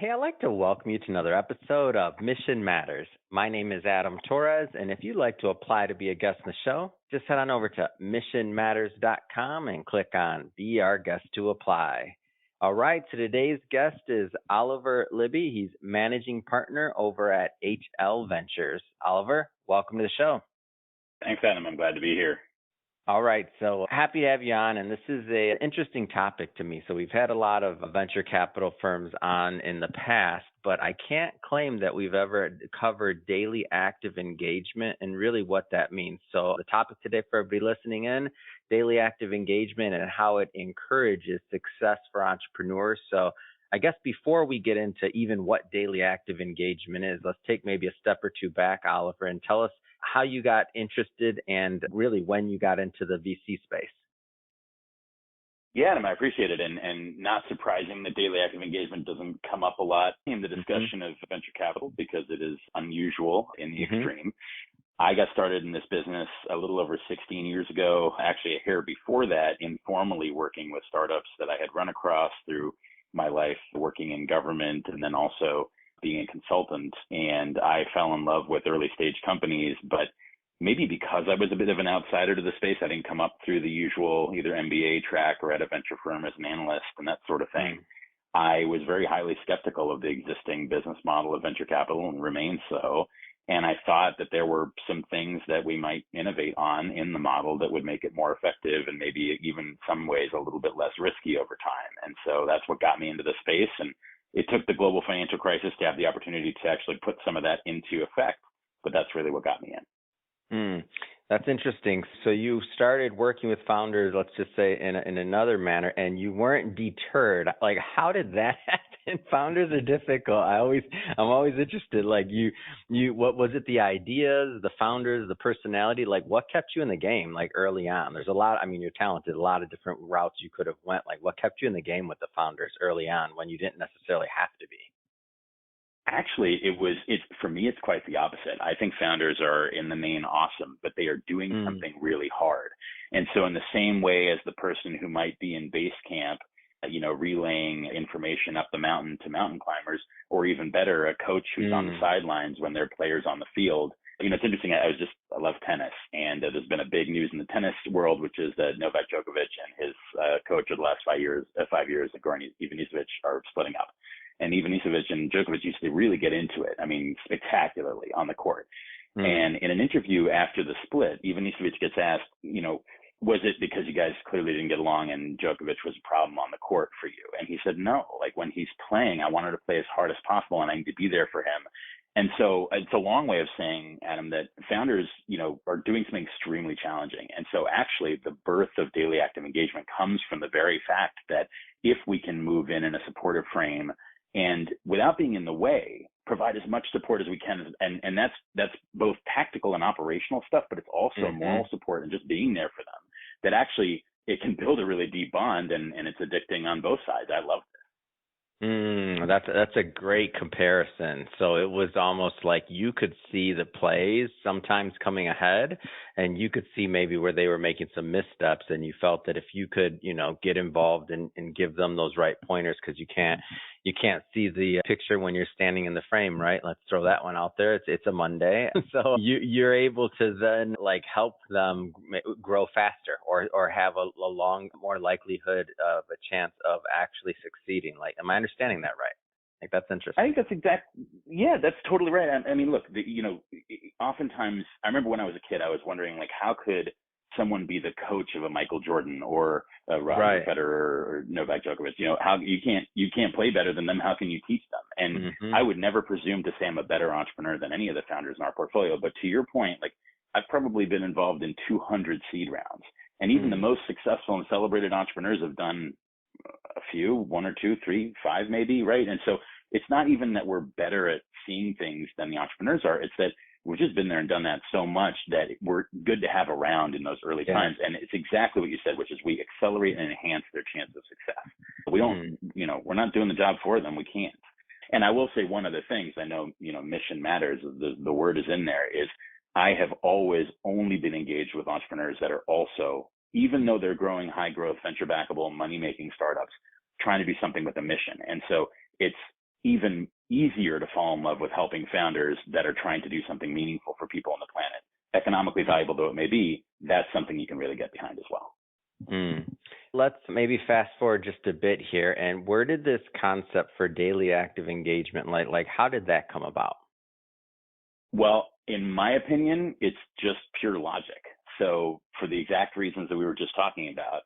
Hey, I'd like to welcome you to another episode of Mission Matters. My name is Adam Torres, and if you'd like to apply to be a guest in the show, just head on over to missionmatters.com and click on Be Our Guest to apply. All right, so today's guest is Oliver Libby. He's managing partner over at HL Ventures. Oliver, welcome to the show. Thanks, Adam. I'm glad to be here. All right, so happy to have you on, and this is an interesting topic to me. So we've had a lot of venture capital firms on in the past, but I can't claim that we've ever covered daily active engagement and really what that means. So the topic today for everybody listening in, daily active engagement and how it encourages success for entrepreneurs. So I guess before we get into even what daily active engagement is, let's take maybe a step or two back, Oliver, and tell us how you got interested and really when you got into the VC space. Yeah, Adam, I appreciate it. And not surprising that daily active engagement doesn't come up a lot in the discussion of venture capital because it is unusual in the extreme. I got started in this business a little over 16 years ago, actually a hair before that, informally working with startups that I had run across through my life working in government and then also being a consultant. And I fell in love with early stage companies, but maybe because I was a bit of an outsider to the space, I didn't come up through the usual either MBA track or at a venture firm as an analyst and that sort of thing. I was very highly skeptical of the existing business model of venture capital and remain so. And I thought that there were some things that we might innovate on in the model that would make it more effective and maybe even some ways a little bit less risky over time. And so that's what got me into the space. And it took the global financial crisis to have the opportunity to actually put some of that into effect. But that's really what got me in. That's interesting. So you started working with founders, let's just say in another manner, and you weren't deterred. Like, how did that happen? Founders are difficult. I'm always interested. Like what was it? The ideas, the founders, the personality. Like, what kept you in the game? Like early on, there's a lot. I mean, you're talented. A lot of different routes you could have went. Like, what kept you in the game with the founders early on when you didn't necessarily have to be? Actually, for me, it's quite the opposite. I think founders are in the main awesome, but they are doing something really hard. And so in the same way as the person who might be in base camp, relaying information up the mountain to mountain climbers, or even better, a coach who's on the sidelines when their players on the field. It's interesting. I love tennis, and there's been a big news in the tennis world, which is that Novak Djokovic and his coach of the last 5 years, Goran Ivanisevic, are splitting up. And Ivanisevic and Djokovic used to really get into it. I mean, spectacularly on the court. And in an interview after the split, Ivanisevic gets asked, was it because you guys clearly didn't get along and Djokovic was a problem on the court for you? And he said, no, like when he's playing, I wanted to play as hard as possible and I need to be there for him. And so it's a long way of saying, Adam, that founders, are doing something extremely challenging. And so actually the birth of daily active engagement comes from the very fact that if we can move in a supportive frame and without being in the way, provide as much support as we can. And that's both tactical and operational stuff, but it's also moral support and just being there for them, that actually it can build a really deep bond and it's addicting on both sides. I love this. That's a great comparison. So it was almost like you could see the plays sometimes coming ahead, and you could see maybe where they were making some missteps, and you felt that if you could, get involved and give them those right pointers, because you can't see the picture when you're standing in the frame, right? Let's throw that one out there. It's a Monday, so you're able to then help them grow faster or have a more likelihood of a chance of actually succeeding. Like, am I understanding that right? Like, that's interesting. I think that's totally right. I mean, look, oftentimes, I remember when I was a kid, I was wondering, how could someone be the coach of a Michael Jordan or a Roger Federer or Novak Djokovic? How you can't play better than them. How can you teach them? And I would never presume to say I'm a better entrepreneur than any of the founders in our portfolio. But to your point, I've probably been involved in 200 seed rounds, and even the most successful and celebrated entrepreneurs have done a few, 1 or 2, 3, 5 maybe, right? And so it's not even that we're better at seeing things than the entrepreneurs are. It's that we've just been there and done that so much that we're good to have around in those early times. And it's exactly what you said, which is we accelerate and enhance their chance of success. We don't, we're not doing the job for them. We can't. And I will say one of the things, I know, mission matters, the word is in there, is I have always only been engaged with entrepreneurs that are also, even though they're growing high growth, venture backable, money making startups, trying to do something with a mission. And so it's even easier to fall in love with helping founders that are trying to do something meaningful for people on the planet. Economically valuable though it may be, that's something you can really get behind as well. Let's maybe fast forward just a bit here. And where did this concept for daily active engagement, like how did that come about? Well, in my opinion, it's just pure logic. So for the exact reasons that we were just talking about,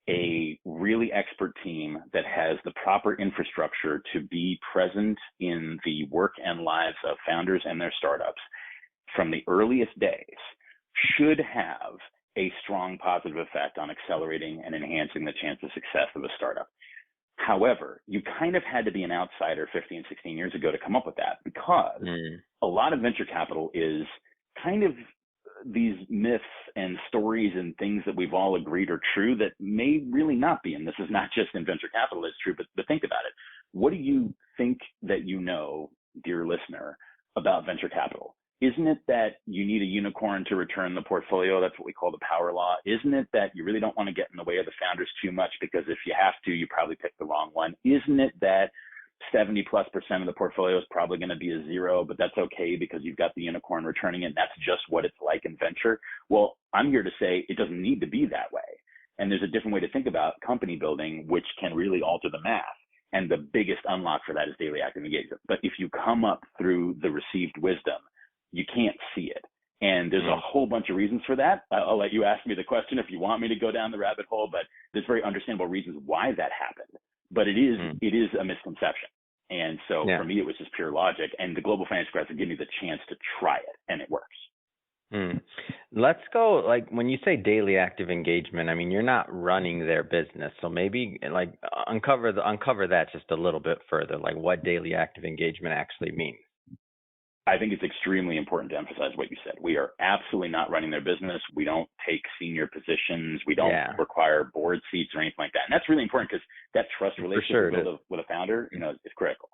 a really expert team that has the proper infrastructure to be present in the work and lives of founders and their startups from the earliest days should have a strong positive effect on accelerating and enhancing the chance of success of a startup. However, you kind of had to be an outsider 15, 16 years ago to come up with that, because a lot of venture capital is kind of these myths and stories and things that we've all agreed are true that may really not be. And this is not just in venture capital it's true, but think about it. What do you think that you know, dear listener, about venture capital? Isn't it that you need a unicorn to return the portfolio? That's what we call the power law. Isn't it that you really don't want to get in the way of the founders too much, because if you have to, you probably pick the wrong one? Isn't it that 70+% of the portfolio is probably going to be a zero, but that's okay because you've got the unicorn returning it. That's just what it's like in venture. Well, I'm here to say it doesn't need to be that way. And there's a different way to think about company building, which can really alter the math. And the biggest unlock for that is daily active engagement. But if you come up through the received wisdom, you can't see it. And there's a whole bunch of reasons for that. I'll let you ask me the question if you want me to go down the rabbit hole, but there's very understandable reasons why that happened. But it is a misconception. And so for me, it was just pure logic. And the Global Financial Crisis gave me the chance to try it, and it works. Let's go, like, when you say daily active engagement, I mean, you're not running their business. So maybe like uncover that just a little bit further, like what daily active engagement actually means. I think it's extremely important to emphasize what you said. We are absolutely not running their business. We don't take senior positions. We don't require board seats or anything like that. And that's really important, because that trust relationship with a founder, is critical.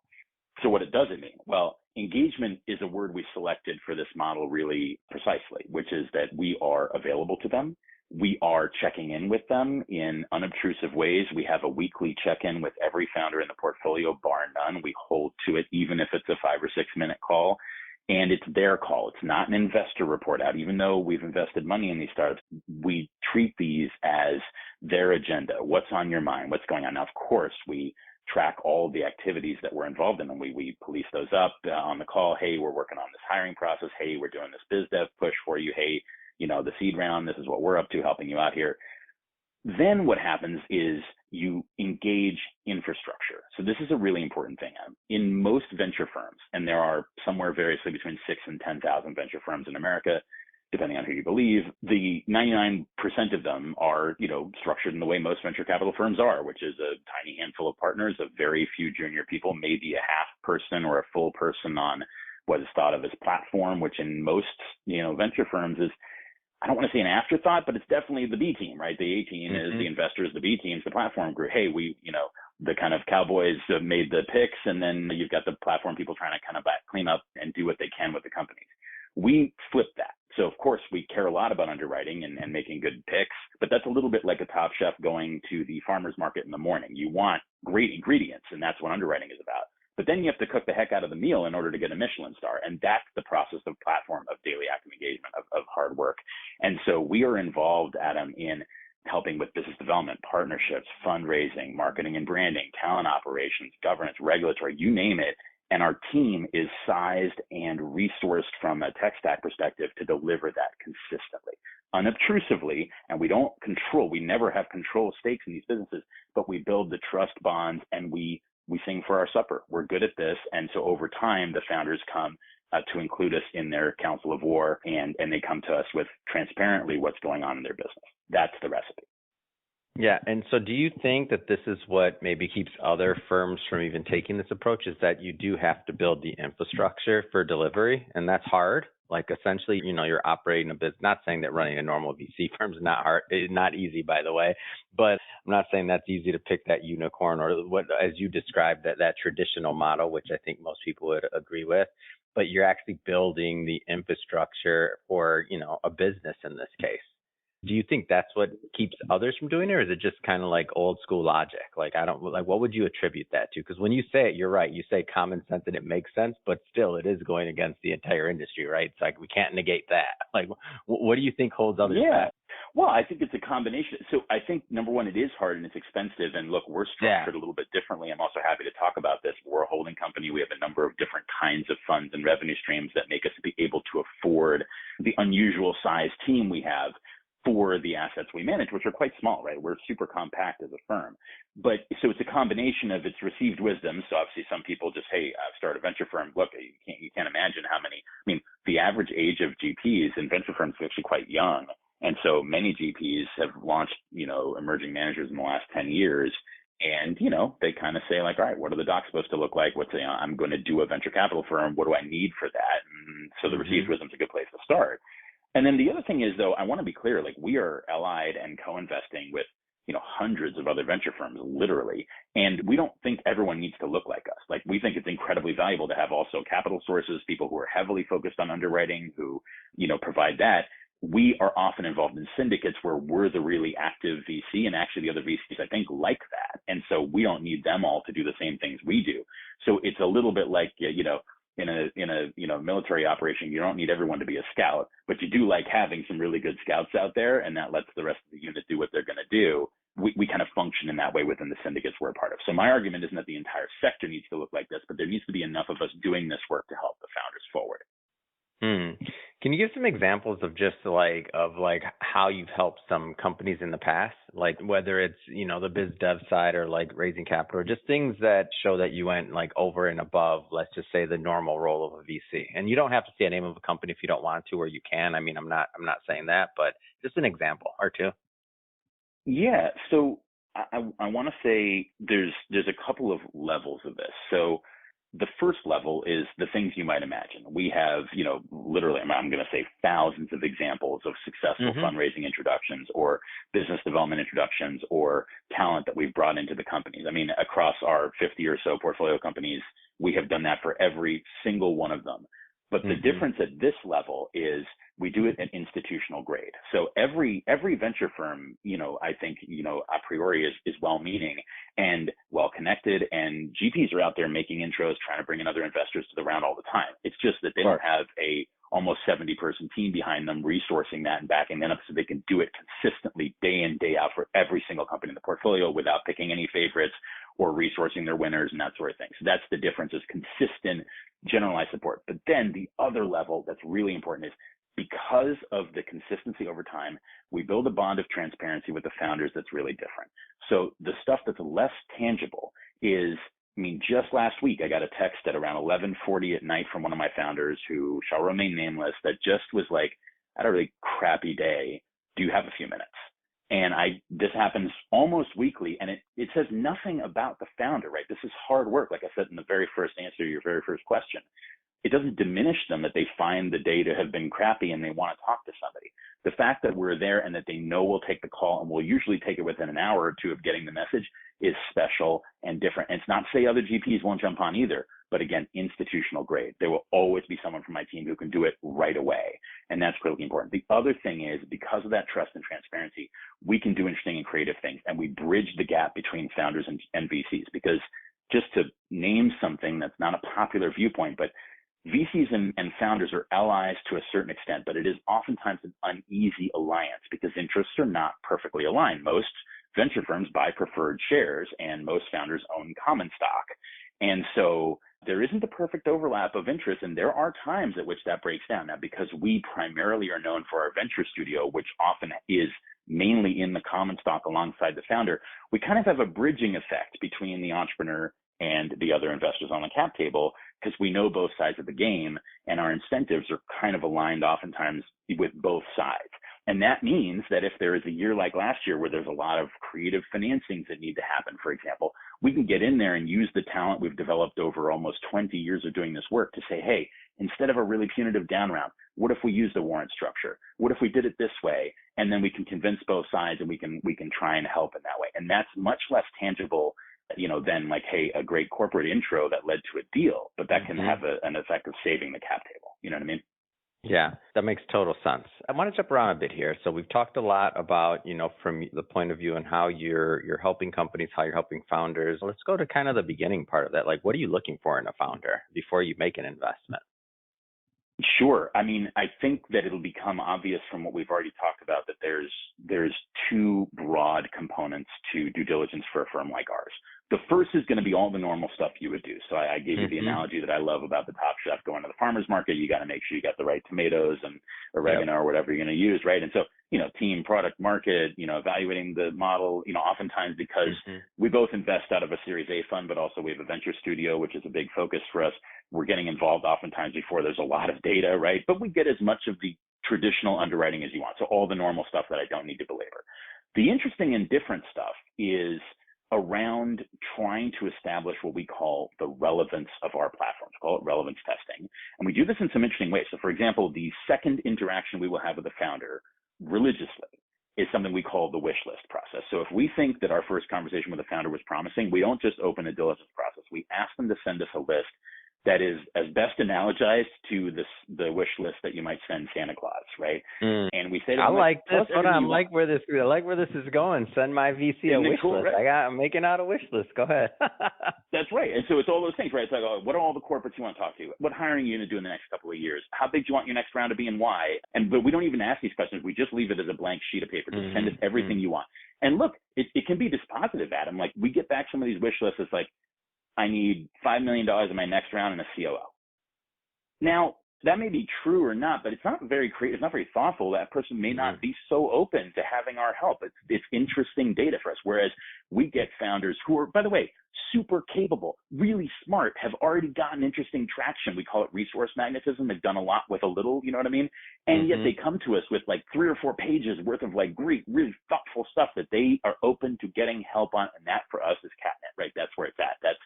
So what does it mean? Well, engagement is a word we selected for this model really precisely, which is that we are available to them. We are checking in with them in unobtrusive ways. We have a weekly check-in with every founder in the portfolio, bar none. We hold to it, even if it's a 5 or 6 minute call. And it's their call. It's not an investor report out. Even though we've invested money in these startups, we treat these as their agenda. What's on your mind? What's going on? Now, of course, we track all the activities that we're involved in, and we police those up on the call. Hey, we're working on this hiring process. Hey, we're doing this biz dev push for you. Hey, the seed round, this is what we're up to, helping you out here. Then what happens is you engage infrastructure. So this is a really important thing. In most venture firms, and there are somewhere variously between 6,000 and 10,000 venture firms in America, depending on who you believe, the 99% of them are, structured in the way most venture capital firms are, which is a tiny handful of partners, a very few junior people, maybe a half person or a full person on what is thought of as platform, which in most, venture firms is, I don't want to say an afterthought, but it's definitely the B team, right? The A team is the investors, the B team is the platform group. Hey, the kind of cowboys have made the picks, and then you've got the platform people trying to kind of clean up and do what they can with the companies. We flip that. So of course we care a lot about underwriting and making good picks, but that's a little bit like a top chef going to the farmer's market in the morning. You want great ingredients, and that's what underwriting is about. But then you have to cook the heck out of the meal in order to get a Michelin star. And that's the process of platform, of daily active engagement, of hard work. And so we are involved, Adam, in helping with business development, partnerships, fundraising, marketing and branding, talent operations, governance, regulatory, you name it. And our team is sized and resourced from a tech stack perspective to deliver that consistently, unobtrusively. And we never have control stakes in these businesses, but we build the trust bonds, and we sing for our supper. We're good at this. And so over time, the founders come to include us in their council of war, and they come to us with transparently what's going on in their business. That's the recipe. Yeah. And so do you think that this is what maybe keeps other firms from even taking this approach, is that you do have to build the infrastructure for delivery? And that's hard. Like essentially, you're operating a business, not saying that running a normal VC firm is not hard, it's not easy, by the way, but I'm not saying that's easy to pick that unicorn or what, as you described, that traditional model, which I think most people would agree with, but you're actually building the infrastructure for, a business in this case. Do you think that's what keeps others from doing it, or is it just kind of like old school logic? Like, I don't like, what would you attribute that to? Because when you say it, you're right. You say common sense and it makes sense, but still, it is going against the entire industry, right? It's like we can't negate that. Like, what do you think holds others Yeah. back? Well, I think it's a combination. So I think number one, it is hard and it's expensive. And look, we're Yeah. structured a little bit differently. I'm also happy to talk about this. We're a holding company. We have a number of different kinds of funds and revenue streams that make us be able to afford the unusual size team we have for the assets we manage, which are quite small, right? We're super compact as a firm. But so it's a combination of it's received wisdom. So obviously some people just, hey, I've started a venture firm. Look, you can't imagine how many, I mean, the average age of GPs in venture firms is actually quite young. And so many GPs have launched, emerging managers in the last 10 years. And, they kind of say like, all right, what are the docs supposed to look like? I'm going to do a venture capital firm. What do I need for that? And so the received wisdom is a good place to start. And then the other thing is, though, I want to be clear, like we are allied and co-investing with, hundreds of other venture firms, literally. And we don't think everyone needs to look like us. Like we think it's incredibly valuable to have also capital sources, people who are heavily focused on underwriting, who, provide that. We are often involved in syndicates where we're the really active VC, and actually the other VCs, I think, like that. And so we don't need them all to do the same things we do. So it's a little bit like, in a military operation, you don't need everyone to be a scout, but you do like having some really good scouts out there, and that lets the rest of the unit do what they're going to do. We kind of function in that way within the syndicates we're a part of. So my argument isn't that the entire sector needs to look like this, but there needs to be enough of us doing this work to help the founders forward. Can you give some examples of just like how you've helped some companies in the past, like whether it's the biz dev side or like raising capital, or just things that show that you went like over and above, let's just say, the normal role of a VC? And you don't have to say a name of a company if you don't want to, or you can. I mean, I'm not saying that, but just an example or two. Yeah. So I want to say there's a couple of levels of this. So the first level is the things you might imagine. We have, literally, I'm going to say thousands of examples of successful fundraising introductions or business development introductions or talent that we've brought into the companies. I mean, across our 50 or so portfolio companies, we have done that for every single one of them. But the difference at this level is we do it at institutional grade. So every venture firm, I think, a priori is well-meaning and well-connected, and GPs are out there making intros, trying to bring in other investors to the round all the time. It's just that they don't have a almost 70-person team behind them resourcing that and backing them up so they can do it consistently day in, day out for every single company in the portfolio without picking any favorites or resourcing their winners and that sort of thing. So that's the difference, is consistent, generalized support. But then the other level that's really important is, because of the consistency over time, we build a bond of transparency with the founders that's really different. So the stuff that's less tangible is, just last week, I got a text at around 11:40 at night from one of my founders, who shall remain nameless, that just was like, I had a really crappy day. Do you have a few minutes? And this happens almost weekly, and it says nothing about the founder, right? This is hard work, like I said in the very first answer to your very first question. It doesn't diminish them that they find the day to have been crappy and they want to talk to somebody. The fact that we're there and that they know we'll take the call, and we'll usually take it within an hour or two of getting the message, is special and different. And it's not to say other GPs won't jump on either, but again, institutional grade. There will always be someone from my team who can do it right away. And that's critically important. The other thing is, because of that trust and transparency, we can do interesting and creative things, and we bridge the gap between founders and VCs. Because just to name something that's not a popular viewpoint, but VCs and founders are allies to a certain extent, but it is oftentimes an uneasy alliance because interests are not perfectly aligned. Most venture firms buy preferred shares, and most founders own common stock. And so there isn't a perfect overlap of interest, and there are times at which that breaks down. Now, because we primarily are known for our venture studio, which often is mainly in the common stock alongside the founder, we kind of have a bridging effect between the entrepreneur and the other investors on the cap table, because we know both sides of the game, and our incentives are kind of aligned oftentimes with both sides. And that means that if there is a year like last year where there's a lot of creative financings that need to happen, for example, we can get in there and use the talent we've developed over almost 20 years of doing this work to say, hey, instead of a really punitive down round, what if we used a warrant structure? What if we did it this way? And then we can convince both sides, and we can try and help in that way. And that's much less tangible, than like, hey, a great corporate intro that led to a deal, but that can have an effect of saving the cap table. You know what I mean? Yeah, that makes total sense. I want to jump around a bit here. So we've talked a lot about, from the point of view and how you're helping companies, how you're helping founders. Let's go to kind of the beginning part of that. Like, what are you looking for in a founder before you make an investment? Sure. I mean, I think that it'll become obvious from what we've already talked about that there's two broad components to due diligence for a firm like ours. The first is going to be all the normal stuff you would do. So I gave you the analogy that I love about the Top Chef going to the farmer's market. You got to make sure you got the right tomatoes and oregano or whatever you're going to use, right? And so, team, product, market, evaluating the model, oftentimes because we both invest out of a Series A fund, but also we have a venture studio, which is a big focus for us. We're getting involved oftentimes before there's a lot of data, right? But we get as much of the traditional underwriting as you want. So all the normal stuff that I don't need to belabor. The interesting and different stuff is around trying to establish what we call the relevance of our platforms, call it relevance testing. And we do this in some interesting ways. So for example, the second interaction we will have with the founder religiously is something we call the wish list process. So if we think that our first conversation with the founder was promising, we don't just open a diligence process. We ask them to send us a list that is as best analogized to the wish list that you might send Santa Claus, right? And we say to them, I like this. Hold on, I like where this is going. Send my VC a wish list. Right? I'm making out a wish list. Go ahead. That's right. And so it's all those things, right? It's like, what are all the corporates you want to talk to? What hiring are you going to do in the next couple of years? How big do you want your next round to be and why? But we don't even ask these questions. We just leave it as a blank sheet of paper. Just send us everything you want. And look, it can be dispositive, Adam. Like we get back some of these wish lists. It's like, I need $5 million in my next round and a COO. Now, that may be true or not, but it's not very creative. It's not very thoughtful. That person may not be so open to having our help. It's interesting data for us. Whereas we get founders who are, by the way, super capable, really smart, have already gotten interesting traction. We call it resource magnetism. They've done a lot with a little, you know what I mean? And yet they come to us with like 3 or 4 pages worth of like great, really thoughtful stuff that they are open to getting help on. And that for us is catnip, right? That's where it's at. That's,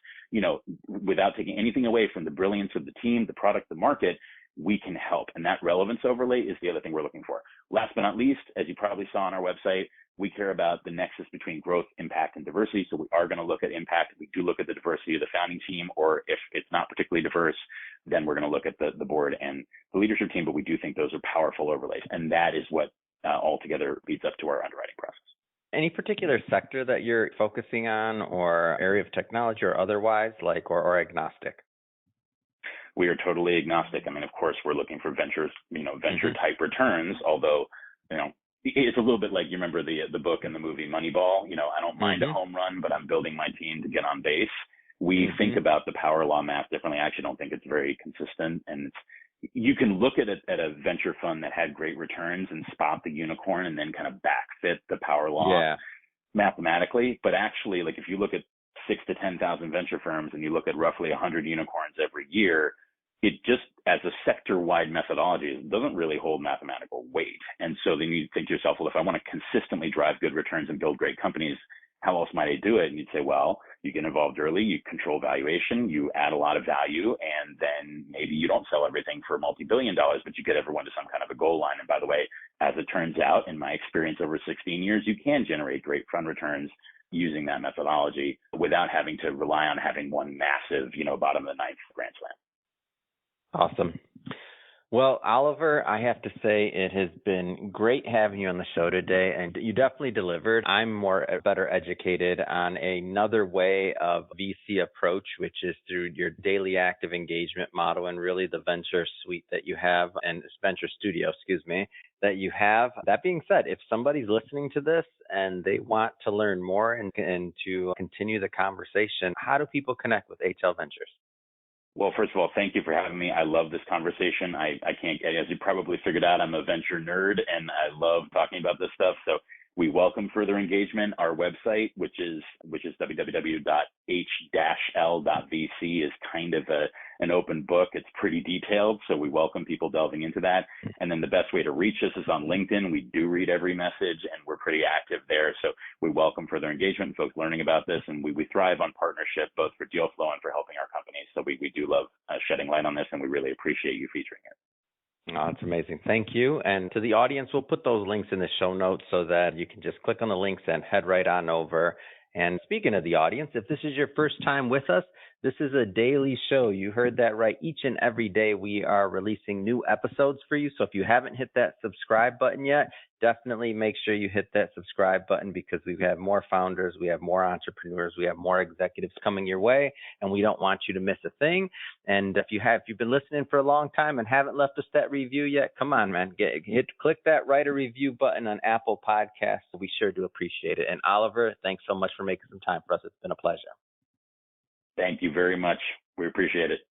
without taking anything away from the brilliance of the team, the product, the market, we can help. And that relevance overlay is the other thing we're looking for. Last but not least, as you probably saw on our website, we care about the nexus between growth, impact, and diversity. So we are going to look at impact. We do look at the diversity of the founding team, or if it's not particularly diverse, then we're going to look at the board and the leadership team. But we do think those are powerful overlays. And that is what altogether leads up to our underwriting process. Any particular sector that you're focusing on or area of technology or otherwise, or agnostic? We are totally agnostic. I mean, of course, we're looking for venture type returns, although, it's a little bit like, you remember the book and the movie Moneyball, I don't mind a home run, but I'm building my team to get on base. We think about the power law math differently. I actually don't think it's very consistent. And you can look at a venture fund that had great returns and spot the unicorn and then kind of backfit the power law mathematically. But actually, like if you look at 6,000 to 10,000 venture firms and you look at roughly 100 unicorns every year, it just, as a sector-wide methodology, doesn't really hold mathematical weight. And so then you think to yourself, well, if I want to consistently drive good returns and build great companies, how else might I do it? And you'd say, well, you get involved early, you control valuation, you add a lot of value, and then maybe you don't sell everything for multi-billion dollars, but you get everyone to some kind of a goal line. And by the way, as it turns out, in my experience over 16 years, you can generate great fund returns using that methodology without having to rely on having one massive, bottom of the ninth grand slam. Awesome. Well, Oliver, I have to say it has been great having you on the show today, and you definitely delivered. I'm better educated on another way of VC approach, which is through your daily active engagement model and really the venture suite that you have, and venture studio, that you have. That being said, if somebody's listening to this and they want to learn more and to continue the conversation, how do people connect with HL Ventures? Well, first of all, thank you for having me. I love this conversation. I can't, as you probably figured out, I'm a venture nerd and I love talking about this stuff. So we welcome further engagement. Our website, which is www.h-l.vc, is kind of an open book. It's pretty detailed, so we welcome people delving into that. And then the best way to reach us is on LinkedIn. We do read every message, and we're pretty active there. So we welcome further engagement, folks learning about this, and we thrive on partnership, both for deal flow and for helping our companies. So we do love shedding light on this, and we really appreciate you featuring it. Oh, it's amazing. Thank you. And to the audience, we'll put those links in the show notes so that you can just click on the links and head right on over. And speaking of the audience, if this is your first time with us, This is a daily show. You heard that right. Each and every day we are releasing new episodes for you. So if you haven't hit that subscribe button yet, definitely make sure you hit that subscribe button, because we have more founders, we have more entrepreneurs, we have more executives coming your way, and we don't want you to miss a thing. And if you've been listening for a long time and haven't left us that review yet, come on, man, click that write a review button on Apple Podcasts. We sure do appreciate it. And Oliver, thanks so much for making some time for us. It's been a pleasure. Thank you very much. We appreciate it.